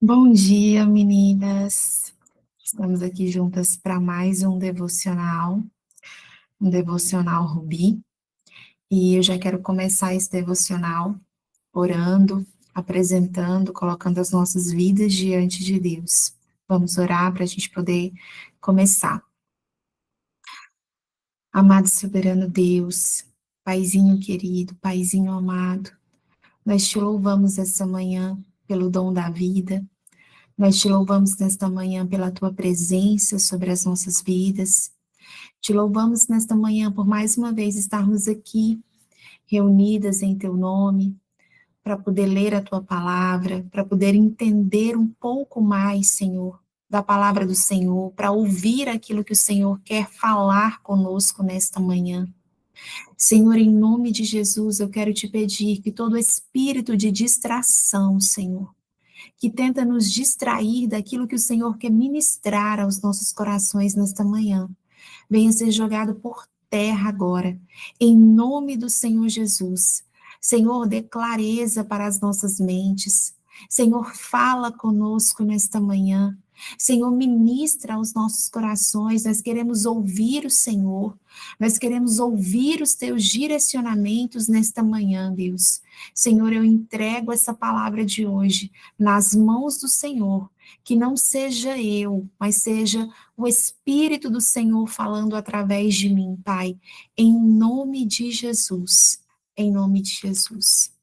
Bom dia, meninas. Estamos aqui juntas para mais um devocional Rubi. E eu já quero começar esse devocional orando, apresentando, colocando as nossas vidas diante de Deus. Vamos orar para a gente poder começar. Amado e soberano Deus, Paizinho querido, Paizinho amado, nós te louvamos essa manhã pelo dom da vida. Nós te louvamos nesta manhã pela tua presença sobre as nossas vidas. Te louvamos nesta manhã por mais uma vez estarmos aqui, reunidas em teu nome, para poder ler a tua palavra, para poder entender um pouco mais, Senhor, da palavra do Senhor, para ouvir aquilo que o Senhor quer falar conosco nesta manhã. Senhor, em nome de Jesus, eu quero te pedir que todo espírito de distração, Senhor, que tenta nos distrair daquilo que o Senhor quer ministrar aos nossos corações nesta manhã, venha ser jogado por terra agora, em nome do Senhor Jesus. Senhor, dê clareza para as nossas mentes. Senhor, fala conosco nesta manhã. Senhor, ministra aos nossos corações. Nós queremos ouvir o Senhor. Nós queremos ouvir os teus direcionamentos nesta manhã, Deus. Senhor, eu entrego essa palavra de hoje nas mãos do Senhor. Que não seja eu, mas seja o Espírito do Senhor falando através de mim, Pai, em nome de Jesus, em nome de Jesus.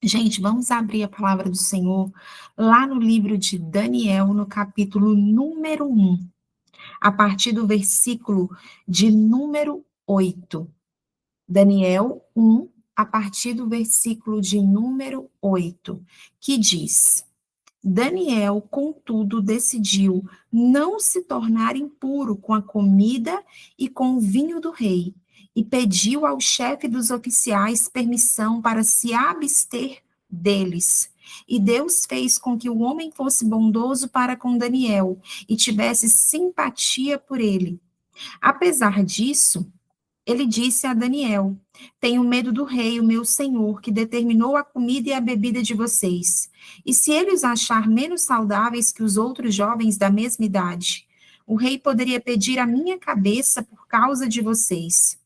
Gente, vamos abrir a palavra do Senhor lá no livro de Daniel, no capítulo número 1, a partir do versículo de número 8. Daniel 1, a partir do versículo de número 8, que diz: Daniel, contudo, decidiu não se tornar impuro com a comida e com o vinho do rei, e pediu ao chefe dos oficiais permissão para se abster deles. E Deus fez com que o homem fosse bondoso para com Daniel e tivesse simpatia por ele. Apesar disso, ele disse a Daniel: Tenho medo do rei, o meu senhor, que determinou a comida e a bebida de vocês. E se ele os achar menos saudáveis que os outros jovens da mesma idade, o rei poderia pedir a minha cabeça por causa de vocês.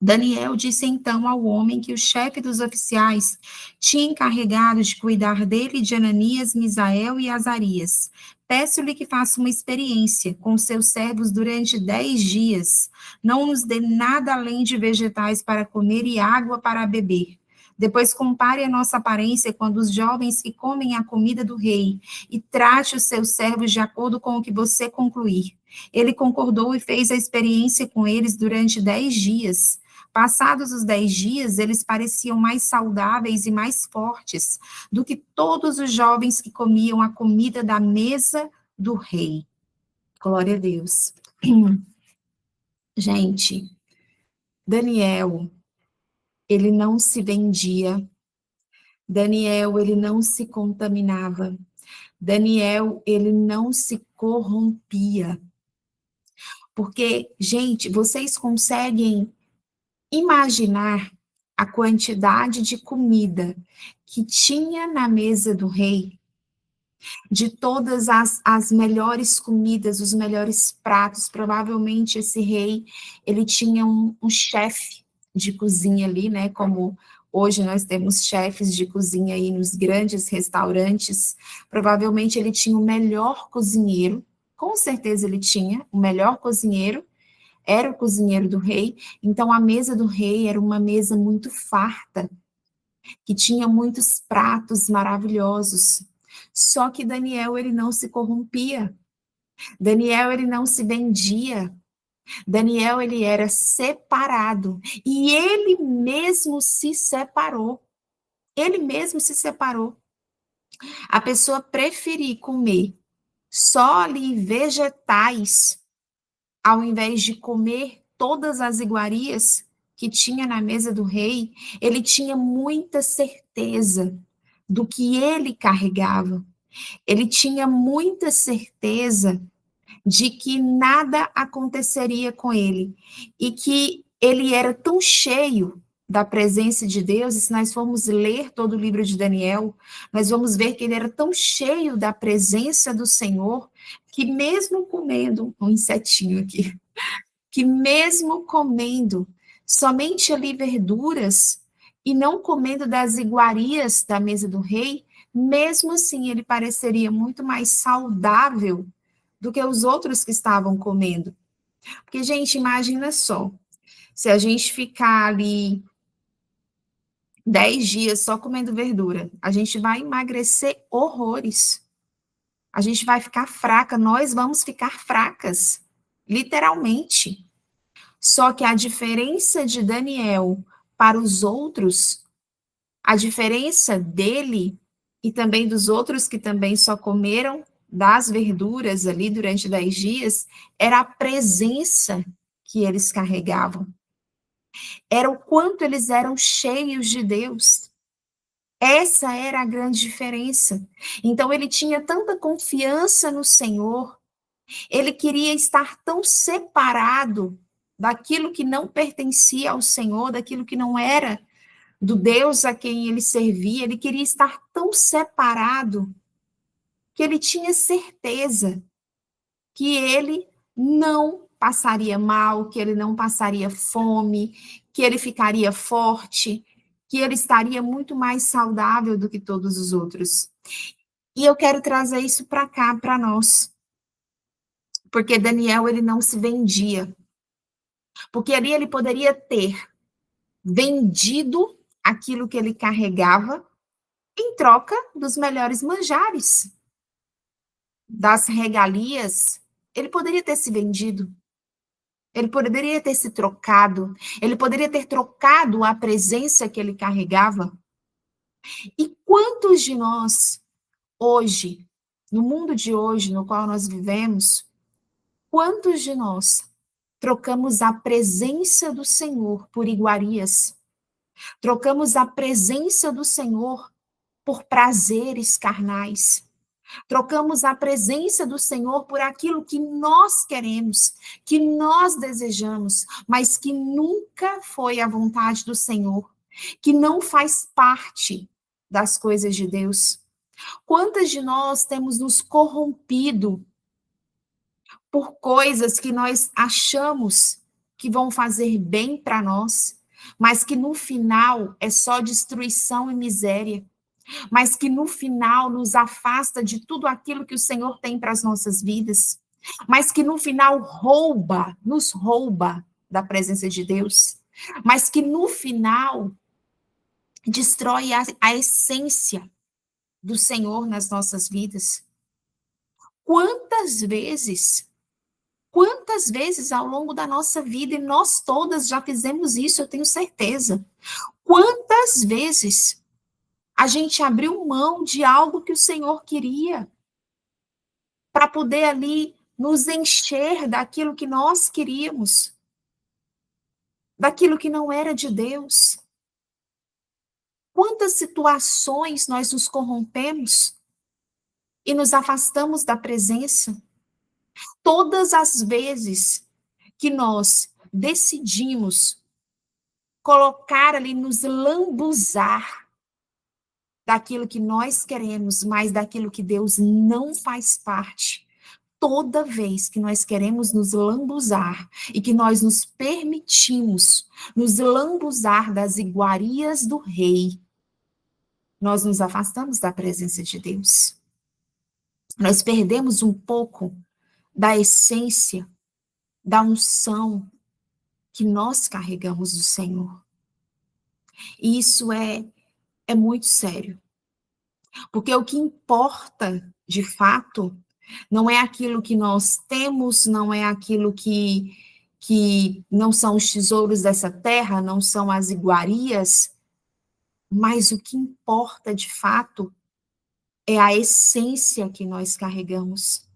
Daniel disse então ao homem que o chefe dos oficiais tinha encarregado de cuidar dele de Ananias, Misael e Azarias. Peço-lhe que faça uma experiência com seus servos durante 10 dias. Não nos dê nada além de vegetais para comer e água para beber. Depois compare a nossa aparência com a dos jovens que comem a comida do rei e trate os seus servos de acordo com o que você concluir. Ele concordou e fez a experiência com eles durante 10 dias. Passados os 10 dias, eles pareciam mais saudáveis e mais fortes do que todos os jovens que comiam a comida da mesa do rei. Glória a Deus. Gente, Daniel, ele não se vendia. Daniel, ele não se contaminava. Daniel, ele não se corrompia. Porque, gente, vocês conseguem imaginar a quantidade de comida que tinha na mesa do rei, de todas as melhores comidas, os melhores pratos, provavelmente esse rei, ele tinha um chefe de cozinha ali, né, como hoje nós temos chefes de cozinha aí nos grandes restaurantes, provavelmente ele tinha o melhor cozinheiro, com certeza ele tinha o melhor cozinheiro, era o cozinheiro do rei, então a mesa do rei era uma mesa muito farta, que tinha muitos pratos maravilhosos. Só que Daniel, ele não se corrompia. Daniel, ele não se vendia. Daniel, ele era separado. E ele mesmo se separou. Ele mesmo se separou. A pessoa preferir comer só ali vegetais ao invés de comer todas as iguarias que tinha na mesa do rei, ele tinha muita certeza do que ele carregava. Ele tinha muita certeza de que nada aconteceria com ele e que ele era tão cheio da presença de Deus, e se nós formos ler todo o livro de Daniel, nós vamos ver que ele era tão cheio da presença do Senhor, que mesmo comendo, um insetinho aqui, que mesmo comendo somente ali verduras, e não comendo das iguarias da mesa do rei, mesmo assim ele pareceria muito mais saudável do que os outros que estavam comendo. Porque, gente, imagina só, se a gente ficar ali 10 dias só comendo verdura, a gente vai emagrecer horrores. A gente vai ficar fraca, nós vamos ficar fracas, literalmente. Só que a diferença de Daniel para os outros, a diferença dele e também dos outros que também só comeram das verduras ali durante 10 dias, era a presença que eles carregavam. Era o quanto eles eram cheios de Deus. Essa era a grande diferença. Então, ele tinha tanta confiança no Senhor, ele queria estar tão separado daquilo que não pertencia ao Senhor, daquilo que não era do Deus a quem ele servia, ele queria estar tão separado que ele tinha certeza que ele não passaria mal, que ele não passaria fome, que ele ficaria forte, que ele estaria muito mais saudável do que todos os outros. E eu quero trazer isso para cá, para nós. Porque Daniel, ele não se vendia. Porque ali ele poderia ter vendido aquilo que ele carregava em troca dos melhores manjares, das regalias. Ele poderia ter se vendido. Ele poderia ter se trocado, ele poderia ter trocado a presença que ele carregava. E quantos de nós, hoje, no mundo de hoje, no qual nós vivemos, quantos de nós trocamos a presença do Senhor por iguarias? Trocamos a presença do Senhor por prazeres carnais? Trocamos a presença do Senhor por aquilo que nós queremos, que nós desejamos, mas que nunca foi a vontade do Senhor, que não faz parte das coisas de Deus. Quantas de nós temos nos corrompido por coisas que nós achamos que vão fazer bem para nós, mas que no final é só destruição e miséria? Mas que no final nos afasta de tudo aquilo que o Senhor tem para as nossas vidas, mas que no final nos rouba da presença de Deus, mas que no final destrói a essência do Senhor nas nossas vidas. Quantas vezes ao longo da nossa vida, e nós todas já fizemos isso, eu tenho certeza, quantas vezes a gente abriu mão de algo que o Senhor queria, para poder ali nos encher daquilo que nós queríamos, daquilo que não era de Deus. Quantas situações nós nos corrompemos e nos afastamos da presença? Todas as vezes que nós decidimos colocar ali, nos lambuzar daquilo que nós queremos, mas daquilo que Deus não faz parte. Toda vez que nós queremos nos lambuzar e que nós nos permitimos nos lambuzar das iguarias do rei, nós nos afastamos da presença de Deus. Nós perdemos um pouco da essência, da unção que nós carregamos do Senhor. E isso é muito sério. Porque o que importa, de fato, não é aquilo que nós temos, não é aquilo que não são os tesouros dessa terra, não são as iguarias, mas o que importa, de fato, é a essência que nós carregamos.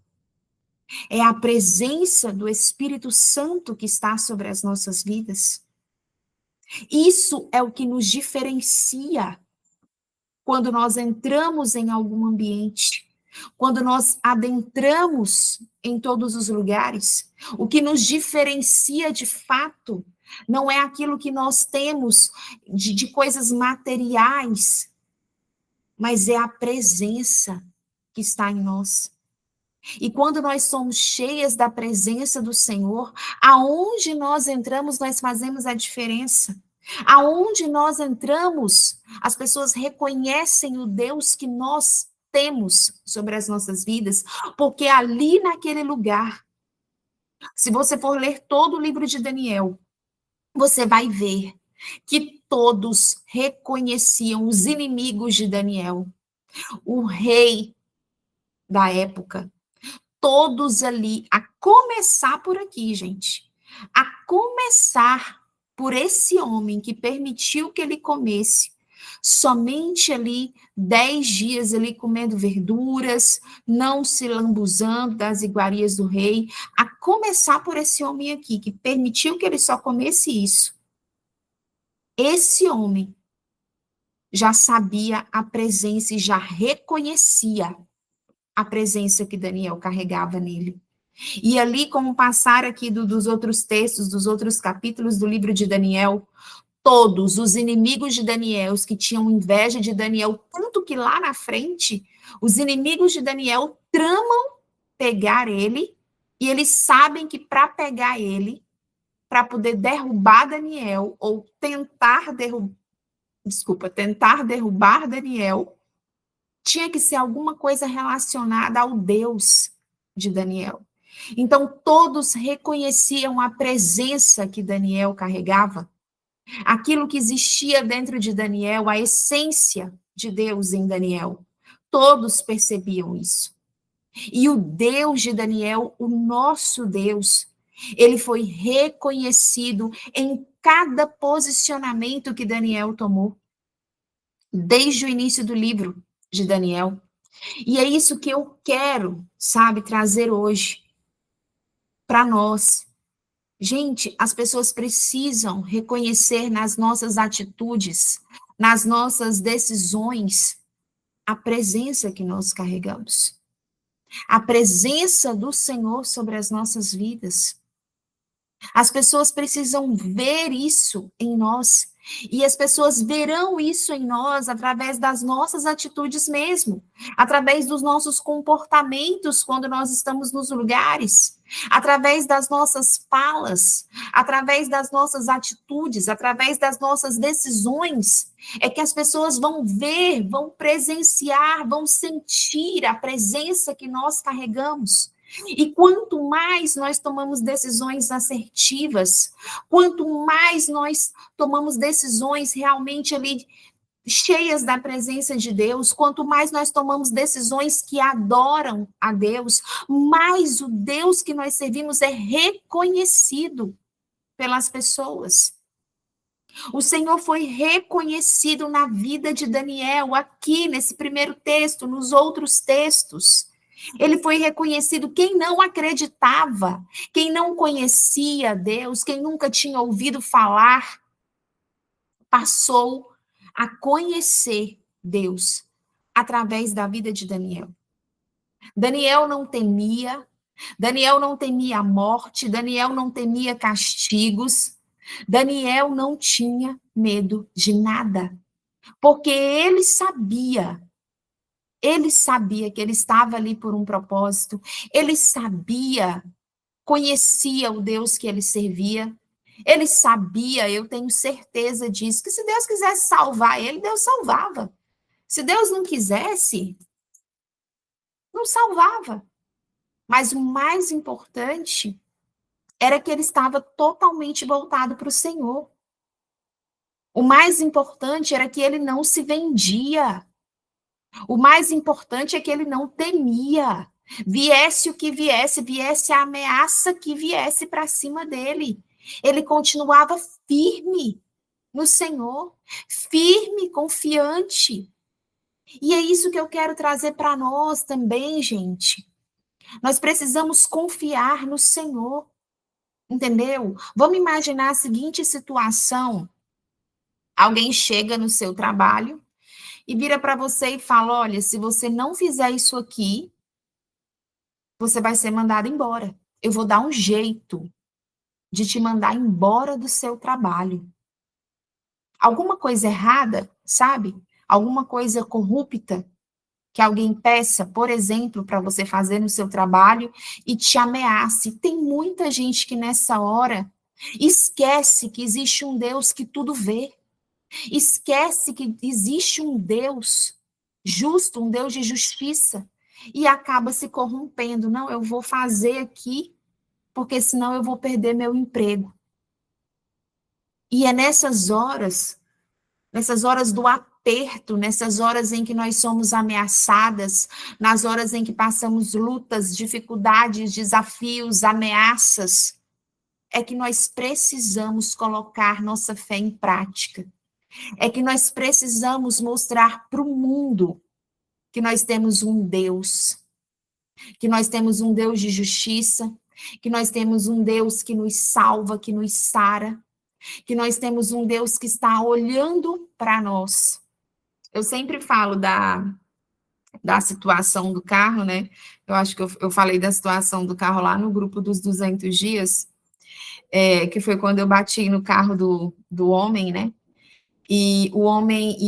É a presença do Espírito Santo que está sobre as nossas vidas. Isso é o que nos diferencia quando nós entramos em algum ambiente, quando nós adentramos em todos os lugares. O que nos diferencia de fato não é aquilo que nós temos de coisas materiais, mas é a presença que está em nós. E quando nós somos cheias da presença do Senhor, aonde nós entramos, nós fazemos a diferença. Aonde nós entramos, as pessoas reconhecem o Deus que nós temos sobre as nossas vidas, porque ali naquele lugar, se você for ler todo o livro de Daniel, você vai ver que todos reconheciam os inimigos de Daniel, o rei da época, todos ali, a começar por aqui, gente, a começar por esse homem que permitiu que ele comesse somente ali 10 dias ali comendo verduras, não se lambuzando das iguarias do rei, a começar por esse homem aqui, que permitiu que ele só comesse isso. Esse homem já sabia a presença e já reconhecia a presença que Daniel carregava nele. E ali, como passar aqui dos outros textos, dos outros capítulos do livro de Daniel, todos os inimigos de Daniel, os que tinham inveja de Daniel, tanto que lá na frente, os inimigos de Daniel tramam pegar ele, e eles sabem que para pegar ele, para poder derrubar Daniel, ou tentar derrubar Daniel, tinha que ser alguma coisa relacionada ao Deus de Daniel. Então, todos reconheciam a presença que Daniel carregava, aquilo que existia dentro de Daniel, a essência de Deus em Daniel. Todos percebiam isso. E o Deus de Daniel, o nosso Deus, ele foi reconhecido em cada posicionamento que Daniel tomou, desde o início do livro de Daniel. E é isso que eu quero, sabe, trazer hoje para nós. Gente, as pessoas precisam reconhecer nas nossas atitudes, nas nossas decisões, a presença que nós carregamos. A presença do Senhor sobre as nossas vidas. As pessoas precisam ver isso em nós. E as pessoas verão isso em nós através das nossas atitudes mesmo, através dos nossos comportamentos quando nós estamos nos lugares, através das nossas falas, através das nossas atitudes, através das nossas decisões, é que as pessoas vão ver, vão presenciar, vão sentir a presença que nós carregamos. E quanto mais nós tomamos decisões assertivas, quanto mais nós tomamos decisões realmente ali cheias da presença de Deus, quanto mais nós tomamos decisões que adoram a Deus, mais o Deus que nós servimos é reconhecido pelas pessoas. O Senhor foi reconhecido na vida de Daniel, aqui nesse primeiro texto, nos outros textos. Ele foi reconhecido. Quem não acreditava, quem não conhecia Deus, quem nunca tinha ouvido falar, passou a conhecer Deus através da vida de Daniel. Daniel não temia a morte, Daniel não temia castigos, Daniel não tinha medo de nada, porque ele sabia que ele estava ali por um propósito, ele sabia, conhecia o Deus que ele servia, ele sabia, eu tenho certeza disso, que se Deus quisesse salvar ele, Deus salvava. Se Deus não quisesse, não salvava. Mas o mais importante era que ele estava totalmente voltado para o Senhor. O mais importante era que ele não se vendia. O mais importante é que ele não temia. Viesse o que viesse, viesse a ameaça que viesse para cima dele. Ele continuava firme no Senhor, firme, confiante. E é isso que eu quero trazer para nós também, gente. Nós precisamos confiar no Senhor, entendeu? Vamos imaginar a seguinte situação. Alguém chega no seu trabalho e vira para você e fala, olha, se você não fizer isso aqui, você vai ser mandado embora. Eu vou dar um jeito de te mandar embora do seu trabalho. Alguma coisa errada, sabe? Alguma coisa corrupta que alguém peça, por exemplo, para você fazer no seu trabalho e te ameace. Tem muita gente que nessa hora esquece que existe um Deus que tudo vê. Esquece que existe um Deus justo, um Deus de justiça, e acaba se corrompendo. Não, eu vou fazer aqui, porque senão eu vou perder meu emprego. E é nessas horas do aperto, nessas horas em que nós somos ameaçadas, nas horas em que passamos lutas, dificuldades, desafios, ameaças, é que nós precisamos colocar nossa fé em prática. É que nós precisamos mostrar para o mundo que nós temos um Deus, que nós temos um Deus de justiça, que nós temos um Deus que nos salva, que nos sara, que nós temos um Deus que está olhando para nós. Eu sempre falo da situação do carro, né? Eu acho que eu falei da situação do carro lá no grupo dos 200 dias, que foi quando eu bati no carro do homem, né? E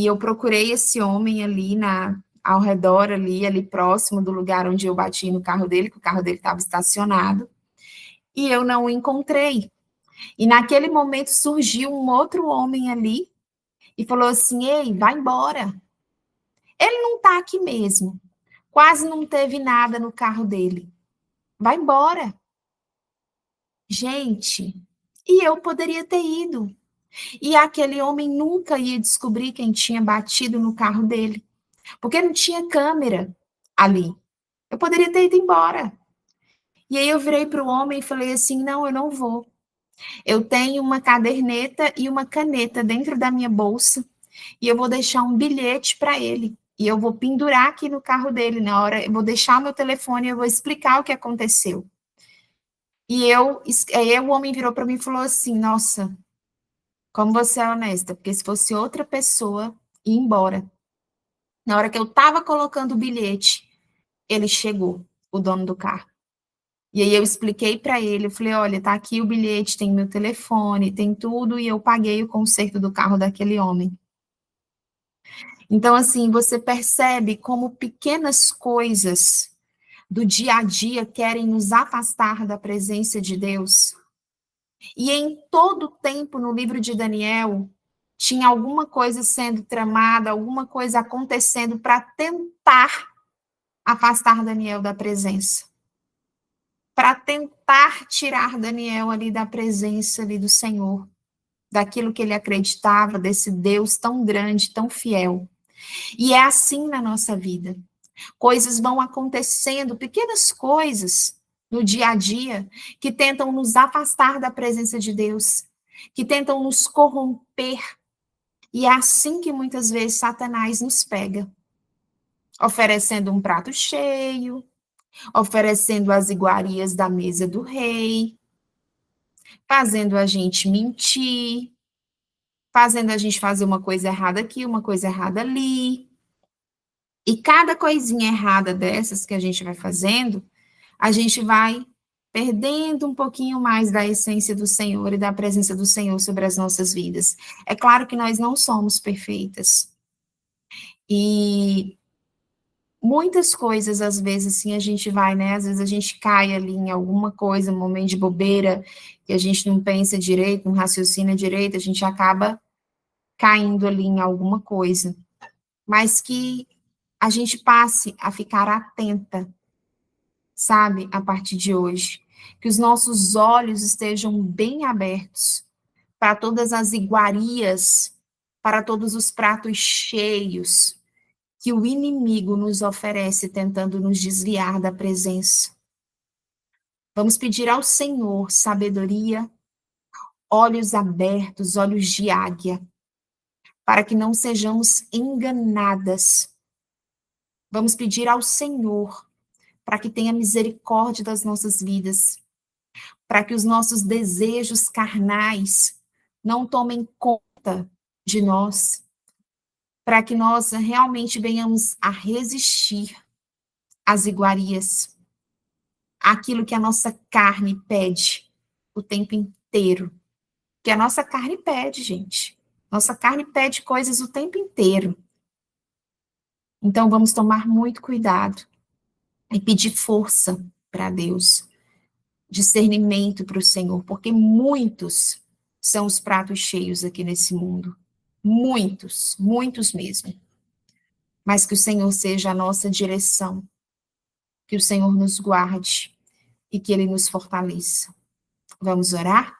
eu procurei esse homem ali ao redor, ali próximo do lugar onde eu bati no carro dele, que o carro dele estava estacionado, e eu não o encontrei. E naquele momento surgiu um outro homem ali e falou assim: ei, vai embora. Ele não está aqui mesmo. Quase não teve nada no carro dele. Vai embora. Gente, e eu poderia ter ido. E aquele homem nunca ia descobrir quem tinha batido no carro dele, porque não tinha câmera ali. Eu poderia ter ido embora. E aí eu virei para o homem e falei assim: não, eu não vou. Eu tenho uma caderneta e uma caneta dentro da minha bolsa e eu vou deixar um bilhete para ele. E eu vou pendurar aqui no carro dele na hora, eu vou deixar o meu telefone e eu vou explicar o que aconteceu. Aí o homem virou para mim e falou assim: nossa, como você é honesta, porque se fosse outra pessoa, ia embora. Na hora que eu estava colocando o bilhete, ele chegou, o dono do carro. E aí eu expliquei para ele, eu falei: olha, tá aqui o bilhete, tem meu telefone, tem tudo, e eu paguei o conserto do carro daquele homem. Então, assim, você percebe como pequenas coisas do dia a dia querem nos afastar da presença de Deus. E em todo tempo no livro de Daniel, tinha alguma coisa sendo tramada, alguma coisa acontecendo para tentar afastar Daniel da presença. Para tentar tirar Daniel ali da presença ali do Senhor, daquilo que ele acreditava, desse Deus tão grande, tão fiel. E é assim na nossa vida. Coisas vão acontecendo, pequenas coisas no dia a dia, que tentam nos afastar da presença de Deus, que tentam nos corromper. E é assim que muitas vezes Satanás nos pega, oferecendo um prato cheio, oferecendo as iguarias da mesa do rei, fazendo a gente mentir, fazendo a gente fazer uma coisa errada aqui, uma coisa errada ali. E cada coisinha errada dessas que a gente vai fazendo, a gente vai perdendo um pouquinho mais da essência do Senhor e da presença do Senhor sobre as nossas vidas. É claro que nós não somos perfeitas. E muitas coisas, às vezes, assim, a gente vai, né? Às vezes a gente cai ali em alguma coisa, um momento de bobeira, que a gente não pensa direito, não raciocina direito, a gente acaba caindo ali em alguma coisa. Mas que a gente passe a ficar atenta, sabe, a partir de hoje. Que os nossos olhos estejam bem abertos para todas as iguarias, para todos os pratos cheios que o inimigo nos oferece, tentando nos desviar da presença. Vamos pedir ao Senhor sabedoria, olhos abertos, olhos de águia, para que não sejamos enganadas. Vamos pedir ao Senhor para que tenha misericórdia das nossas vidas, para que os nossos desejos carnais não tomem conta de nós, para que nós realmente venhamos a resistir às iguarias, àquilo que a nossa carne pede o tempo inteiro. inteiro. Porque a nossa carne pede, gente. Nossa carne pede coisas o tempo inteiro. Então, vamos tomar muito cuidado e pedir força para Deus, discernimento para o Senhor, porque muitos são os pratos cheios aqui nesse mundo. Muitos, muitos mesmo. Mas que o Senhor seja a nossa direção, que o Senhor nos guarde e que Ele nos fortaleça. Vamos orar?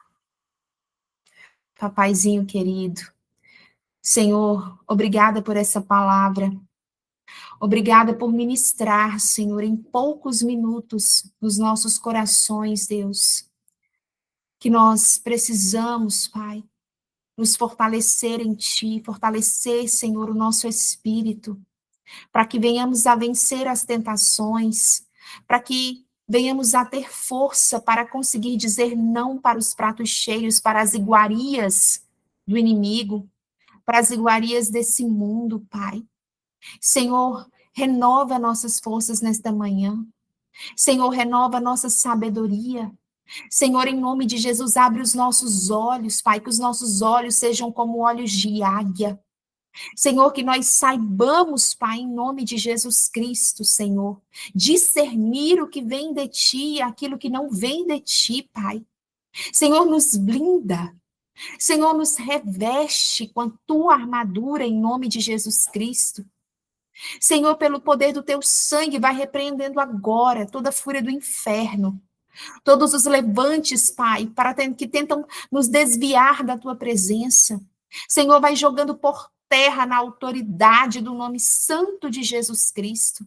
Papaizinho querido, Senhor, obrigada por essa palavra. Obrigada por ministrar, Senhor, em poucos minutos nos nossos corações, Deus. Que nós precisamos, Pai, nos fortalecer em Ti, fortalecer, Senhor, o nosso espírito, para que venhamos a vencer as tentações, para que venhamos a ter força para conseguir dizer não para os pratos cheios, para as iguarias do inimigo, para as iguarias desse mundo, Pai. Senhor, renova nossas forças nesta manhã. Senhor, renova nossa sabedoria. Senhor, em nome de Jesus, abre os nossos olhos, Pai, que os nossos olhos sejam como olhos de águia. Senhor, que nós saibamos, Pai, em nome de Jesus Cristo, Senhor, discernir o que vem de Ti e aquilo que não vem de Ti, Pai. Senhor, nos blinda. Senhor, nos reveste com a Tua armadura em nome de Jesus Cristo. Senhor, pelo poder do Teu sangue, vai repreendendo agora toda a fúria do inferno. Todos os levantes, Pai, que tentam nos desviar da Tua presença. Senhor, vai jogando por terra na autoridade do nome santo de Jesus Cristo.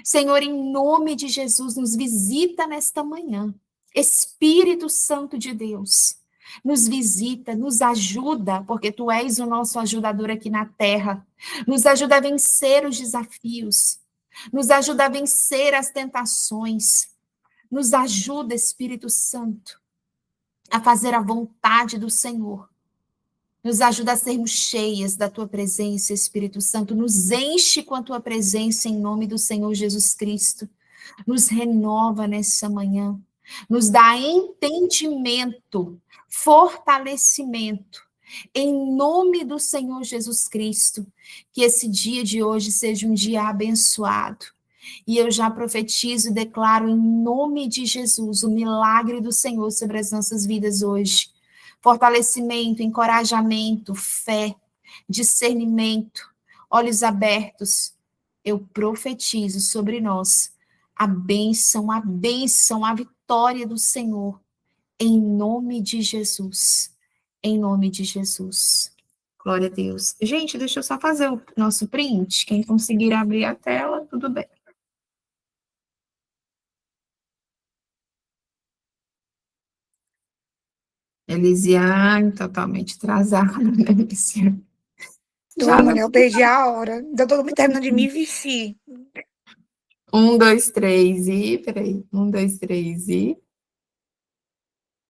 Senhor, em nome de Jesus, nos visita nesta manhã. Espírito Santo de Deus, nos visita, nos ajuda, porque Tu és o nosso ajudador aqui na terra. Nos ajuda a vencer os desafios. Nos ajuda a vencer as tentações. Nos ajuda, Espírito Santo, a fazer a vontade do Senhor. Nos ajuda a sermos cheias da Tua presença, Espírito Santo. Nos enche com a Tua presença em nome do Senhor Jesus Cristo. Nos renova nessa manhã. Nos dá entendimento, fortalecimento. Em nome do Senhor Jesus Cristo. Que esse dia de hoje seja um dia abençoado. E eu já profetizo e declaro em nome de Jesus o milagre do Senhor sobre as nossas vidas hoje. Fortalecimento, encorajamento, fé, discernimento, olhos abertos. Eu profetizo sobre nós a bênção, a vitória do Senhor, em nome de Jesus. Em nome de Jesus. Glória a Deus. Gente, deixa eu só fazer o nosso print. Quem conseguir abrir a tela, tudo bem. Elisiane, totalmente atrasada, né, Elisiane? Já, mano, eu perdi a hora. Ainda tô terminando de me vestir. 1, 2, 3 e... Peraí. 1, 2, 3 e...